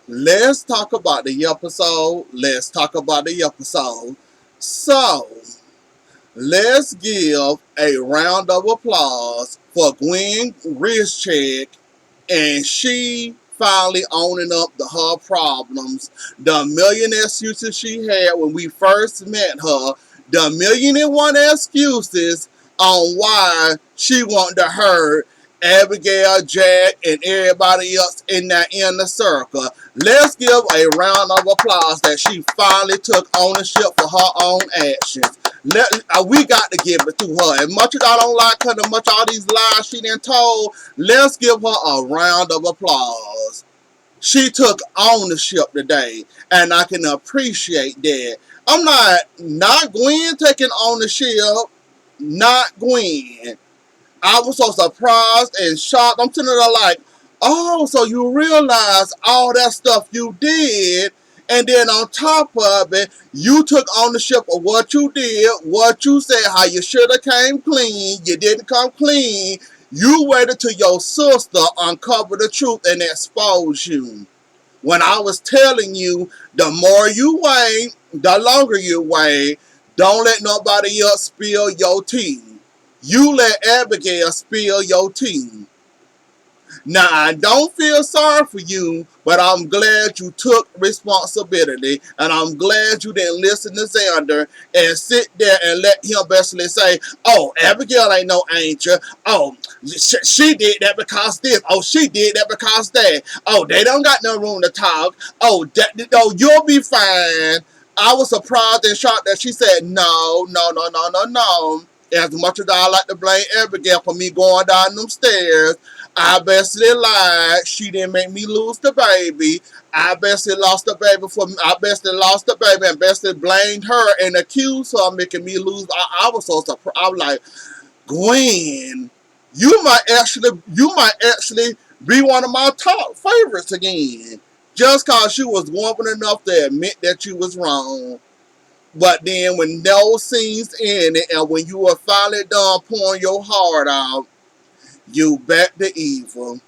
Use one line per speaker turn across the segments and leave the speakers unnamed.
let's talk about the episode. Let's talk about the episode. So, let's give a round of applause for Gwen Rizcheck, and she finally owning up to her problems. The million excuses she had when we first met her, the million and one excuses on why she wanted to hurt Abigail, Jack, and everybody else in that inner circle. Let's give a round of applause that she finally took ownership for her own actions. We got to give it to her. As much as I don't like her, as much all these lies she done told, let's give her a round of applause. She took ownership today, and I can appreciate that. I'm not Gwen taking ownership, not Gwen. I was so surprised and shocked. I'm sitting there like, oh, so you realize all that stuff you did, and then on top of it, you took ownership of what you did, what you said, how you should have came clean. You didn't come clean. You waited till your sister uncovered the truth and exposed you. When I was telling you, the more you wait, the longer you wait, don't let nobody else spill your tea. You let Abigail spill your tea. Now, I don't feel sorry for you, but I'm glad you took responsibility, and I'm glad you didn't listen to Xander and sit there and let him basically say, oh, Abigail ain't no angel. Oh, she did that because this. Oh, she did that because that. Oh, they don't got no room to talk. Oh, you'll be fine. I was surprised and shocked that she said, no, no, no, no, no, no. As much as I like to blame Abigail for me going down them stairs, I basically lied. She didn't make me lose the baby. I basically lost the baby and basically blamed her and accused her of making me lose. I was so surprised. I was like, Gwen, you might actually be one of my top favorites again. Just cause you was woman enough to admit that you was wrong. But then when those scenes ended and when you were finally done pouring your heart out, you back to evil.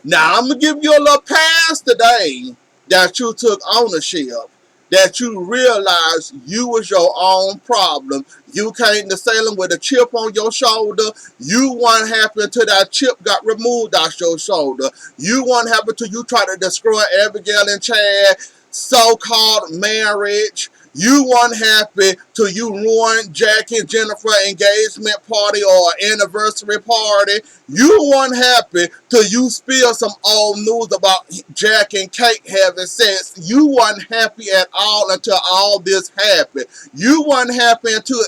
Now I'm gonna give you a little pass today that you took ownership, that you realized you was your own problem. You came to Salem with a chip on your shoulder. You weren't happy until that chip got removed out your shoulder. You weren't happy until you tried to destroy Abigail and Chad so-called marriage. You weren't happy till you ruined Jack and Jennifer engagement party or anniversary party. You weren't happy till you spilled some old news about Jack and Kate having sex. You weren't happy at all until all this happened. You weren't happy until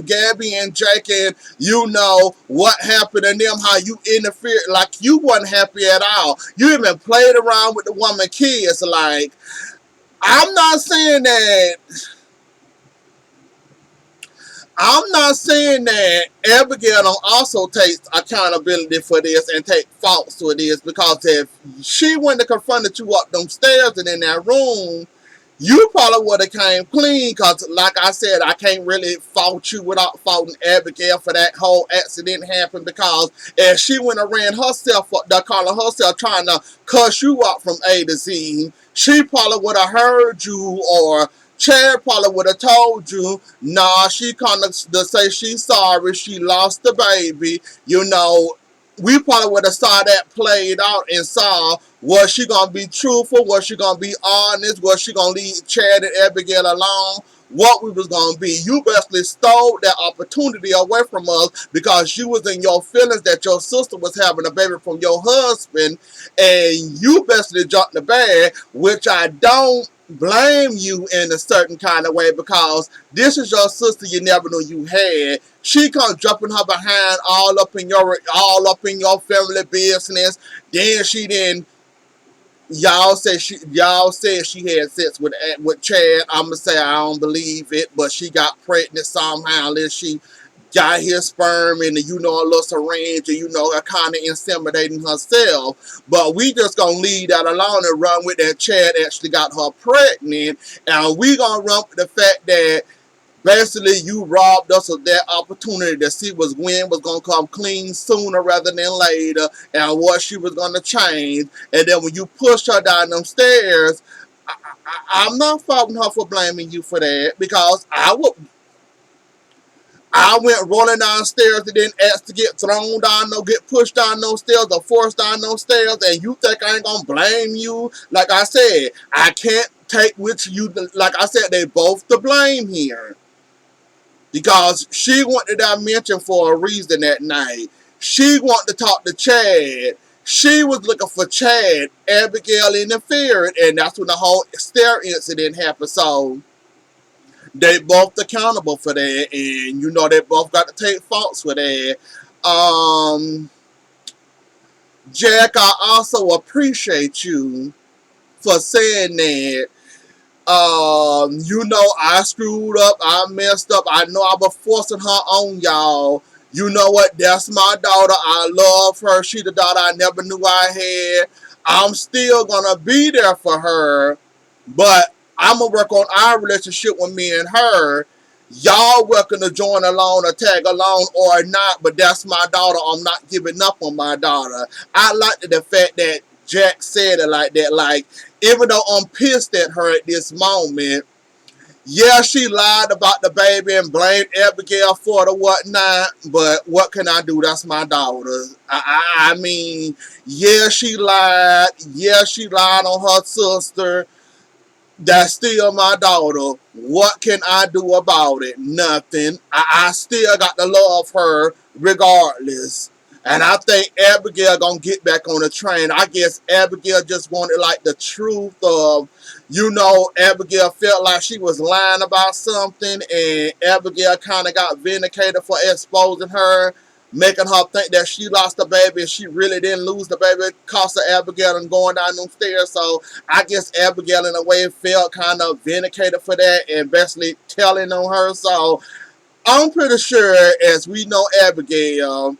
Gabby and Jake and you know what happened to them, how you interfered. Like you weren't happy at all. You even played around with the woman kids. Like, I'm not saying that Abigail don't also take accountability for this and take faults for this, because if she wouldn't have confronted you up them stairs and in that room, you probably would have came clean, because like I said, I can't really fault you without faulting Abigail for that whole accident happen, because if she went and ran herself up there calling herself trying to cuss you out from A to Z, she probably would have heard you, or Chad probably would have told you, nah, she come to say she's sorry, she lost the baby, you know. We probably would have saw that played out and saw, was she going to be truthful, was she going to be honest, was she going to leave Chad and Abigail alone, what we was going to be. You basically stole that opportunity away from us because you was in your feelings that your sister was having a baby from your husband, and you basically jumped the bag, which I don't blame you in a certain kind of way, because this is your sister you never knew you had. She come jumping her behind all up in your family business. Then she didn't. Y'all said she had sex with Chad. I'ma say I don't believe it, but she got pregnant somehow. Unless she got his sperm in, you know, a little syringe, and you know, her kind of inseminating herself. But we just gonna leave that alone and run with that Chad actually got her pregnant, and we gonna run with the fact that Basically, you robbed us of that opportunity to see was Gwen was going to come clean sooner rather than later and what she was going to change. And then when you pushed her down them stairs, I'm not faulting her for blaming you for that because I went rolling downstairs and then asked to get thrown down, no, get pushed down those stairs or forced down those stairs, and you think I ain't gonna blame you? Like I said, I can't take which you. Like I said, they both to blame here because she went to that mention for a reason that night. She wanted to talk to Chad. She was looking for Chad. Abigail interfered, and that's when the whole stair incident happened. So they both accountable for that, and you know they both got to take faults for that. Um, Jack, I also appreciate you for saying that. You know, I screwed up, I messed up. I know I was forcing her on y'all. You know what? That's my daughter. I love her. She the daughter I never knew I had. I'm still gonna be there for her, but I'm gonna work on our relationship with me and her. Y'all welcome to join along or tag along or not, but that's my daughter. I'm not giving up on my daughter. I like the fact that Jack said it like that. Like, even though I'm pissed at her at this moment, yeah, she lied about the baby and blamed Abigail for the whatnot, but what can I do? That's my daughter. I mean, yeah, she lied. Yeah, she lied on her sister. That's still my daughter. What can I do about it? Nothing. I still got to love her regardless. And I think Abigail gonna get back on the train. I guess Abigail just wanted like the truth of, you know, Abigail felt like she was lying about something, and Abigail kind of got vindicated for exposing her, making her think that she lost the baby and she really didn't lose the baby. Cost of Abigail and going down them stairs. So I guess Abigail in a way felt kind of vindicated for that and basically telling on her. So I'm pretty sure, as we know Abigail,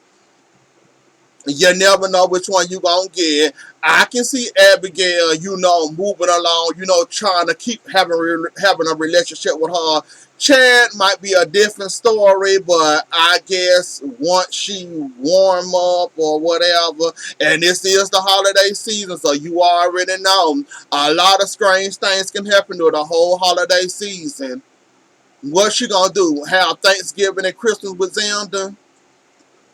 you never know which one you gonna get. I can see Abigail, you know, moving along, you know, trying to keep having a relationship with her. Chad might be a different story, but I guess once she warm up or whatever, and this is the holiday season, so you already know a lot of strange things can happen to the whole holiday season. What she gonna do? Have Thanksgiving and Christmas with Xander?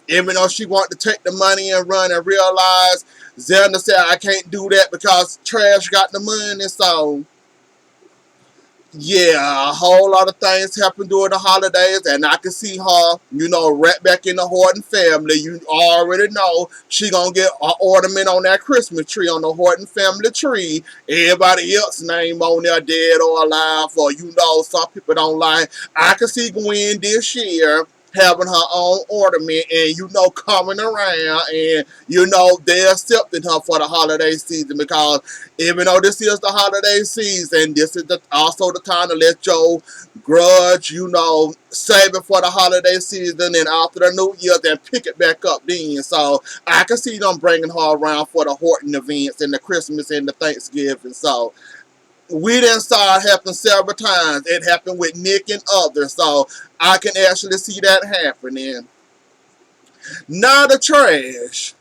Even though she wanted to take the money and run and realize Zelda said, I can't do that because Trash got the money. So, yeah, a whole lot of things happen during the holidays, and I can see her, you know, right back in the Horton family. You already know she gonna get an ornament on that Christmas tree, on the Horton family tree. Everybody else's name on there, dead or alive, or you know, some people don't like. I can see Gwen this year having her own ornament and, you know, coming around, and, you know, they're accepting her for the holiday season because even though this is the holiday season, this is also the time to let your grudge, you know, save it for the holiday season and after the New Year, then pick it back up then. So I can see them bringing her around for the Horton events and the Christmas and the Thanksgiving. So we done saw it happen several times. It happened with Nick and others. So I can actually see that happening. Now the trash.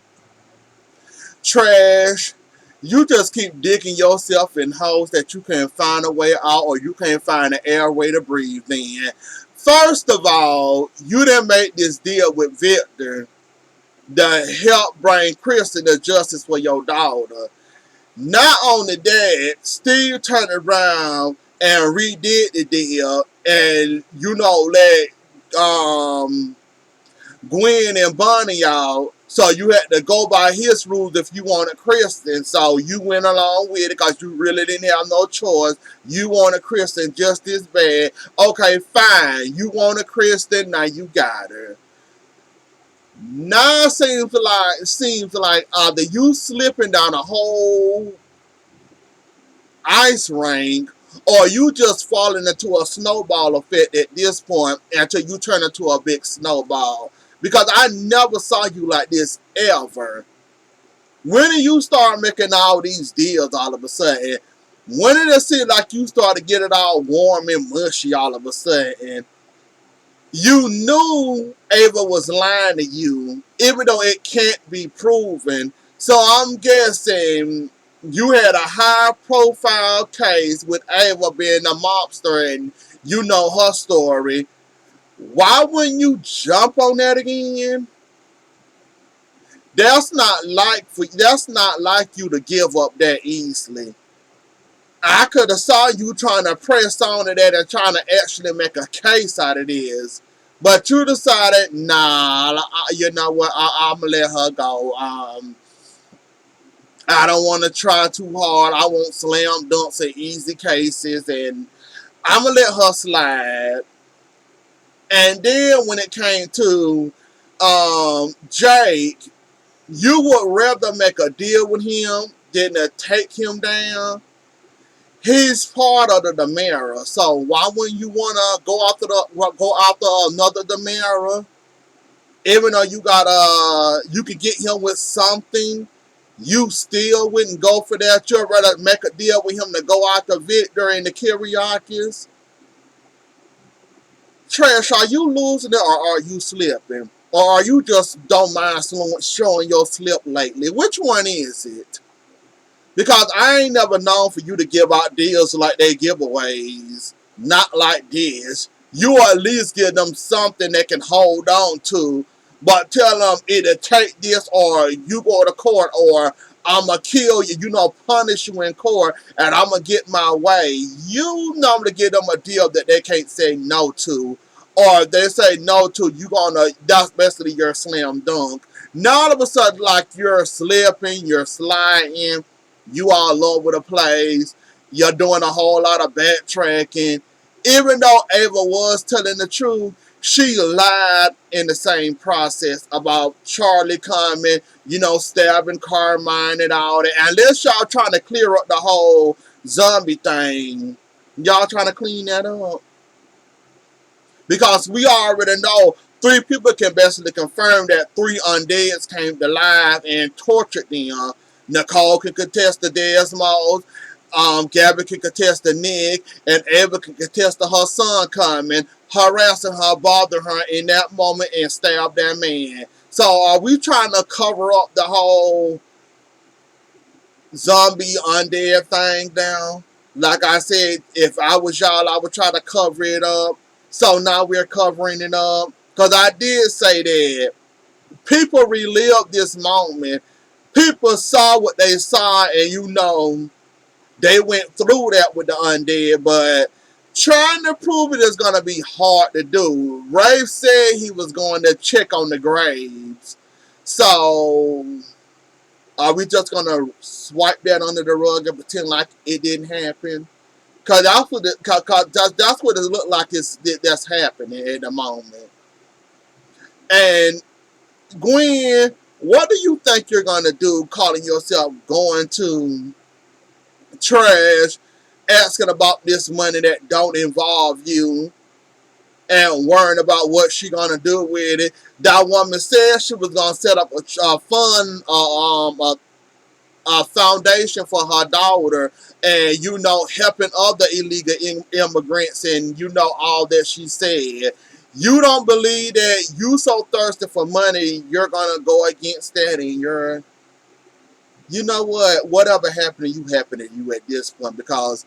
Trash. You just keep digging yourself in holes that you can't find a way out or you can't find an airway to breathe in. First of all, you done made this deal with Victor to help bring Kristen to justice for your daughter. Not only that, Steve turned around and redid the deal and, you know, let Gwen and Bonnie out. So you had to go by his rules if you wanted Kristen. So you went along with it because you really didn't have no choice. You wanted Kristen just as bad. Okay, fine. You wanted Kristen, now you got her. Now it seems like either you slipping down a whole ice rink, or you just falling into a snowball effect at this point until you turn into a big snowball. Because I never saw you like this ever. When did you start making all these deals all of a sudden? When did it seem like you started getting all warm and mushy all of a sudden? You knew Ava was lying to you, even though it can't be proven. So I'm guessing you had a high profile case with Ava being a mobster and you know her story. Why wouldn't you jump on that again? That's not like you to give up that easily. I could have saw you trying to press on to that and trying to actually make a case out of this. But you decided, nah, you know what, I'm going to let her go. I don't want to try too hard. I want slam dunks and easy cases, and I'm going to let her slide. And then when it came to Jake, you would rather make a deal with him than to take him down. He's part of the Demera, so why wouldn't you wanna go after another Demera? Even though you could get him with something, you still wouldn't go for that. You'd rather make a deal with him to go after Victor and the Kyriakis. Trash, are you losing it or are you slipping? Or are you just don't mind showing your slip lately? Which one is it? Because I ain't never known for you to give out deals like they giveaways. Not like this. You at least give them something they can hold on to. But tell them either take this or you go to court or I'ma kill you, punish you in court and I'ma get my way. You normally give them a deal that they can't say no to. Or if they say no to, that's basically your slam dunk. Now all of a sudden, like you're slipping, you're sliding, you all over the place. You're doing a whole lot of backtracking. Even though Ava was telling the truth, she lied in the same process about Charlie coming, stabbing Carmine and all that. Unless y'all trying to clear up the whole zombie thing. Y'all trying to clean that up. Because we already know 3 people can basically confirm that 3 undeads came to life and tortured them. Nicole can contest the Desmos, Gabby can contest the Nick, and Ava can contest to her son coming, harassing her, bothering her in that moment, and stab that man. So are we trying to cover up the whole zombie undead thing down? Like I said, if I was y'all, I would try to cover it up. So now we're covering it up. Because I did say that people relived this moment. People saw what they saw, and they went through that with the undead, but trying to prove it is going to be hard to do. Rafe said he was going to check on the graves. So, are we just going to swipe that under the rug and pretend like it didn't happen? Because that's what it looked like that's happening at the moment. And Gwen, what do you think you're going to do calling yourself going to trash, asking about this money that don't involve you and worrying about what she gonna do with it? That woman said she was gonna set up a fund, a foundation for her daughter, and helping other illegal immigrants, and all that she said. You don't believe that you so thirsty for money, you're gonna go against that, and you know what? Whatever happened to you at this point, because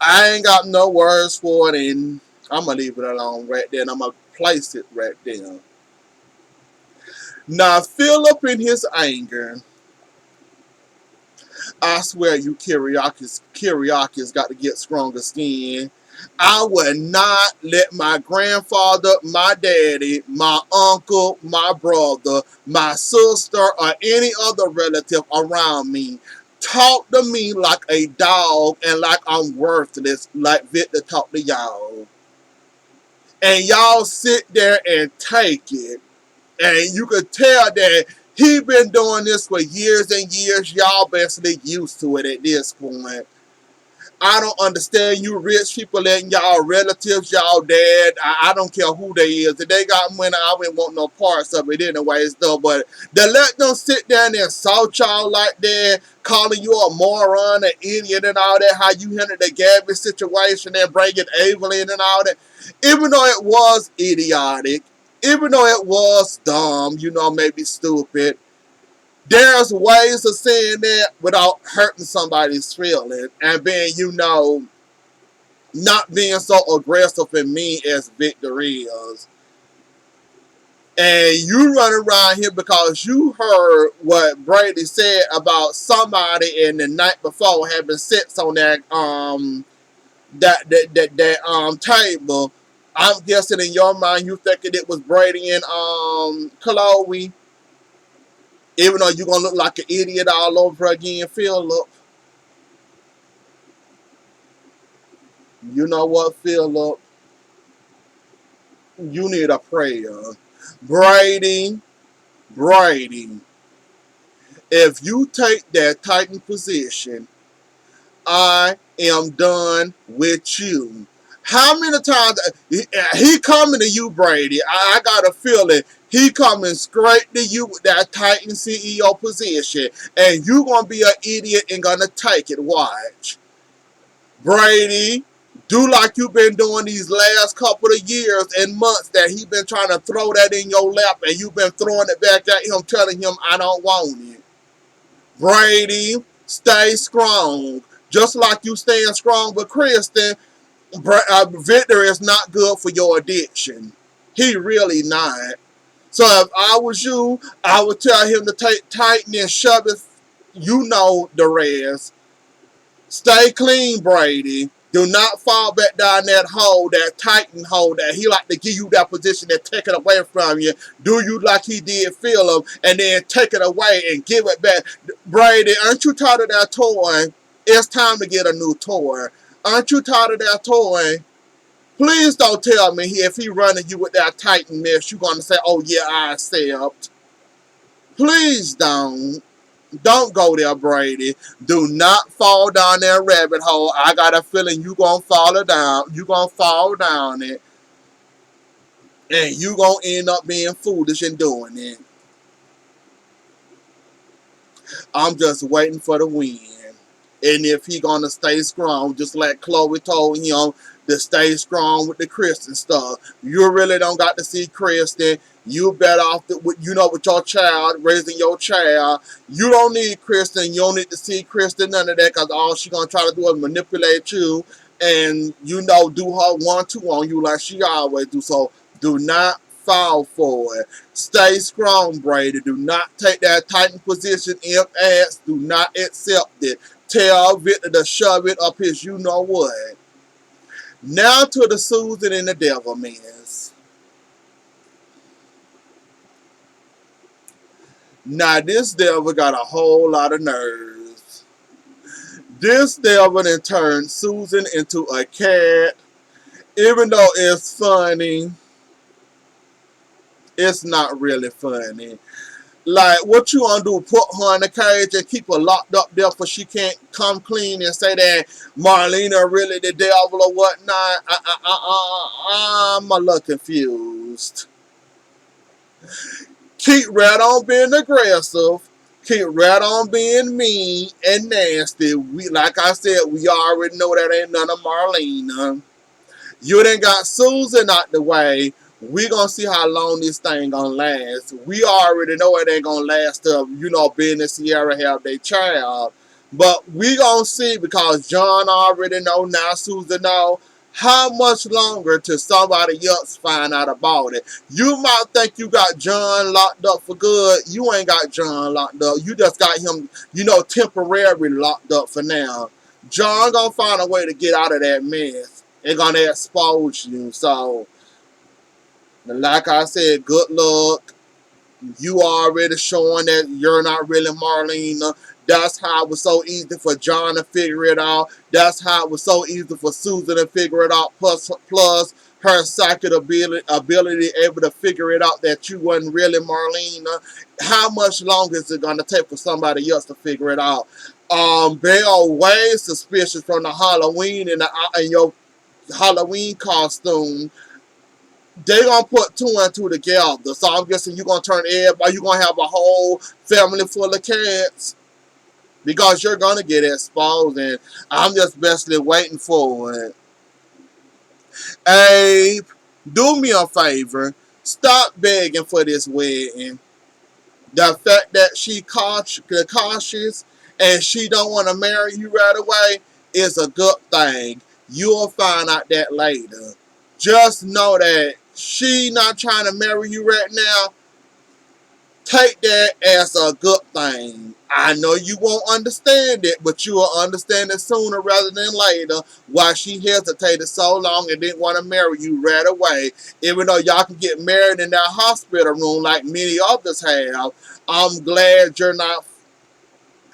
I ain't got no words for it, and I'm gonna leave it alone right there, and I'm gonna place it right there. Now, Philip in his anger, I swear you Kyriakis got to get stronger skin. I would not let my grandfather, my daddy, my uncle, my brother, my sister, or any other relative around me talk to me like a dog and like I'm worthless, like Victor talked to y'all. And y'all sit there and take it. And you could tell that he been doing this for years and years. Y'all basically used to it at this point. I don't understand you rich people letting y'all relatives, y'all dad, I don't care who they is. If they got money, I wouldn't want no parts of it anyways, though. But to let them sit down and insult y'all like that, calling you a moron, an idiot and all that, how you handled the Gabby situation and bringing Evelyn and all that, even though it was idiotic, even though it was dumb, maybe stupid, there's ways of saying that without hurting somebody's feelings and being, not being so aggressive and mean as Victor is. And you run around here because you heard what Brady said about somebody in the night before having sex on that table. I'm guessing in your mind you thinking it was Brady and Chloe. Even though you're gonna look like an idiot all over again, Philip. You know what, Philip? You need a prayer. Brady, Brady, if you take that Titan position, I am done with you. How many times he coming to you, Brady? I got a feeling he coming straight to you with that Titan CEO position, and you gonna be an idiot and gonna take it. Watch. Brady, do like you've been doing these last couple of years and months that he been trying to throw that in your lap and you've been throwing it back at him, telling him, I don't want it. Brady, stay strong. Just like you staying strong with Kristen, Victor is not good for your addiction. He really not. So if I was you, I would tell him to take Titan and shove it. You know the rest. Stay clean, Brady. Do not fall back down that hole, that Titan hole that he like to give you that position and take it away from you. Do you like he did Philip and then take it away and give it back. Brady, aren't you tired of that toy? It's time to get a new toy. Aren't you tired of that toy? Please don't tell me if he running you with that Titan mess, you're going to say, oh yeah, I accept. Please don't. Don't go there, Brady. Do not fall down that rabbit hole. I got a feeling you gonna fall down. You gonna fall down it, and you gonna end up being foolish in doing it. I'm just waiting for the win. And if he gonna stay strong, just like Chloe told him to stay strong with the Christian stuff. You really don't got to see Kristen. You better off with your child, raising your child. You don't need Kristen. You don't need to see Kristen, none of that, because all she gonna try to do is manipulate you and do her 1-2 on you like she always do. So do not fall for it. Stay strong, Brady. Do not take that Titan position if asked. Do not accept it. Tell Victor to shove it up his you-know-what. Now to the Susan and the devil mess. Now this devil got a whole lot of nerves. This devil then turned Susan into a cat. Even though it's funny, it's not really funny. Like, what you gonna do? Put her in a cage and keep her locked up there for she can't come clean and say that Marlena really the devil or whatnot? I'm a little confused. Keep right on being aggressive. Keep right on being mean and nasty. Like I said, we already know that ain't none of Marlena. You done got Susan out the way. We gonna see how long this thing gonna last. We already know it ain't gonna last till, Ben and Sierra have their child. But we gonna see, because John already know, now Susan know, how much longer till somebody else find out about it. You might think you got John locked up for good. You ain't got John locked up. You just got him, temporarily locked up for now. John gonna find a way to get out of that mess. They're gonna expose you. So, like I said, good luck. You already showing that you're not really Marlena. That's how it was so easy for John to figure it out. That's how it was so easy for Susan to figure it out. Plus her psychic ability able to figure it out that you wasn't really Marlena. How much longer is it gonna take for somebody else to figure it out? They are way suspicious from the Halloween and your Halloween costume. They gonna put two and two together. So I'm guessing you gonna turn everybody. You gonna have a whole family full of cats because you're gonna get exposed. And I'm just basically waiting for it. Abe, do me a favor. Stop begging for this wedding. The fact that she cautious and she don't want to marry you right away is a good thing. You'll find out that later. Just know that she not trying to marry you right now. Take that as a good thing. I know you won't understand it, but you will understand it sooner rather than later why she hesitated so long and didn't want to marry you right away. Even though y'all can get married in that hospital room like many others have, I'm glad you're not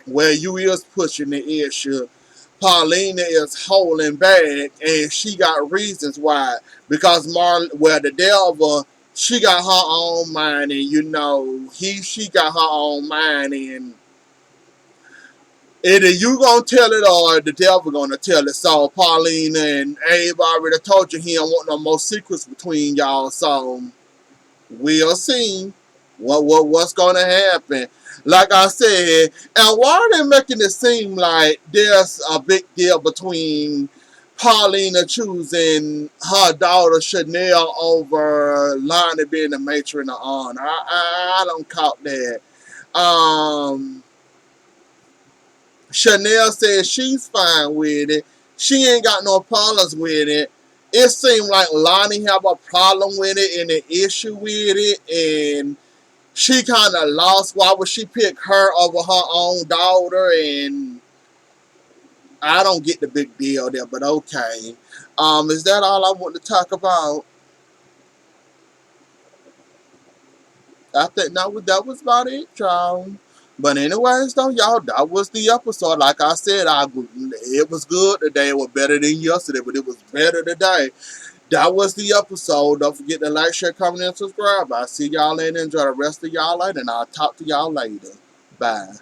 where you is pushing the issue. Paulina is holding back, and she got reasons why. Because the devil, she got her own mind, and she got her own mind, and either you gonna tell it or the devil gonna tell it. So Paulina and Abe already told you he don't want no more secrets between y'all. So we'll see what's gonna happen. Like I said, and why are they making it seem like there's a big deal between Paulina choosing her daughter Chanel over Lonnie being the matron of honor? I don't caught that. Um, Chanel says she's fine with it. She ain't got no problems with it. It seemed like Lonnie have a problem with it and an issue with it, and she kind of lost. Why would she pick her over her own daughter? And I don't get the big deal there, but okay. Is that all I want to talk about? I think that was about it, y'all. But anyways, though, y'all, that was the episode. Like I said, it was good today. It was better than yesterday, but it was better today. That was the episode. Don't forget to like, share, comment, and subscribe. I'll see y'all later. Enjoy the rest of y'all later, and I'll talk to y'all later. Bye.